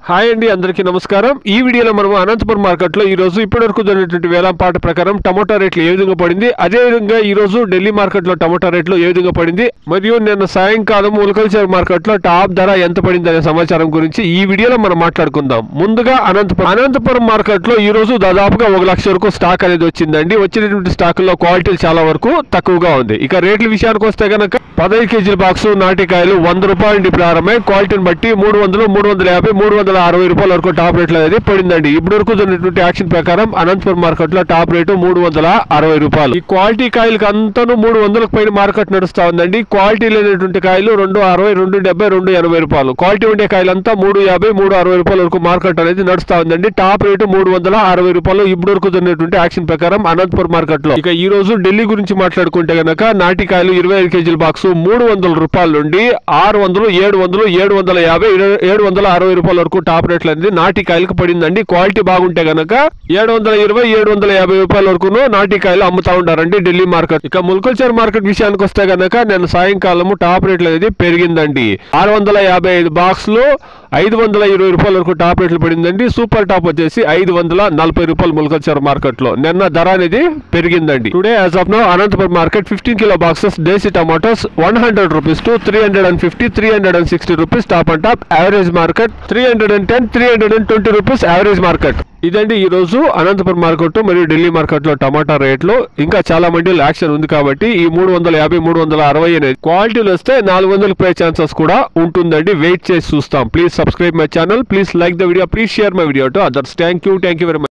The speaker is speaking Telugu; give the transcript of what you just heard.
హాయ్ అండి, అందరికీ నమస్కారం. ఈ వీడియోలో మనం అనంతపురం మార్కెట్లో ఈ రోజు ఇప్పటివరకు జరిగినటువంటి వేలంపాట ప్రకారం టమోటా రేట్లు ఏ విధంగా పడింది, అదే విధంగా ఈ రోజు ఢిల్లీ మార్కెట్లో టమోటా రేట్లు ఏ విధంగా పడింది, మరియు నిన్న సాయంకాలం ఉలకల్చర్ మార్కెట్లో టాప్ ధర ఎంత పడింది అనే సమాచారం గురించి ఈ వీడియోలో మనం మాట్లాడుకుందాం. ముందుగా అనంతపురం మార్కెట్లో ఈ రోజు దాదాపుగా 1 లక్ష వరకు స్టాక్ అనేది వచ్చిందండి. వచ్చినటువంటి స్టాకుల్లో క్వాలిటీలు చాలా వరకు తక్కువగా ఉంది. ఇక రేట్ల విషయానికి వస్తే కనుక 15 కేజీల బాక్సు నాటికాయలు 100 రూపాయల నుండి ప్రారంభమై క్వాలిటీని బట్టి 300, 350, 360 రూపాయల వరకు టాప్ రేట్లు అనేది పడిందండి. ఇప్పటి వరకు జరిగినటువంటి యాక్షన్ ప్రకారం అనంతపురం మార్కెట్ లో టాప్ రేటు 360 రూపాయలు. ఈ క్వాలిటీ కాయలకు అంతాను 300కు పైన మార్కెట్ నడుస్తా ఉందండి. క్వాలిటీ లేనటువంటి కాయలు 260, 270, 280 రూపాయలు. క్వాలిటీ ఉండే కాయలంతా 350, 360 రూపాయల వరకు మార్కెట్ అనేది నడుస్తా ఉందండి. టాప్ రేటు 360 రూపాయలు ఇప్పటి వరకు జరిగినటువంటి యాక్షన్ ప్రకారం అనంతపురం మార్కెట్ లో. ఇక ఈ రోజు ఢిల్లీ గురించి మాట్లాడుకుంటే గనక నాటికాయలు 25 కేజీల బాక్స్ 300 రూపాయల నుండి 600, 700, 750, 760 రూపాయల వరకు టాప్ రేట్లు అనేది నాటికాయలకు పడిందండి. క్వాలిటీ బాగుంటే గనక 720, 750 రూపాయల వరకు నాటికాయలు అమ్ముతా ఉంటారండి ఢిల్లీ మార్కెట్. ఇక ముల్కల్చర్ మార్కెట్ విషయానికి వస్తే గనక నేను సాయంకాలం టాప్ రేట్లు అనేది పెరిగిందండి. 655 బాక్స్లు 520 రూపాయల వరకు టాప్ రేట్లు పడిందండి. సూపర్ టాప్ వచ్చేసి 540 రూపాయలు ముల్కల్చర్ మార్కెట్ లో నిన్న ధర అనేది పెరిగిందండి. Today as of now Anantapur market 15 kilo boxes desi tomatoes 100 rupees to 350, 360 rupees top and top. Average market 310, 320 rupees average market. ఇదండి ఈ రోజు అనంతపురం మార్కెట్ మరియు ఢిల్లీ మార్కెట్ లో టమాటా రేట్లు. ఇంకా చాలా మండీలు యాక్షన్ ఉంది కాబట్టి ఈ 350, 360 అనేది క్వాలిటీలు వస్తే 400 పే ఛాన్సెస్ కూడా ఉంటుందండి. వెయిట్ చేసి చూస్తాం. Please subscribe my channel, please like the video, please share my video to others. Thank you very much.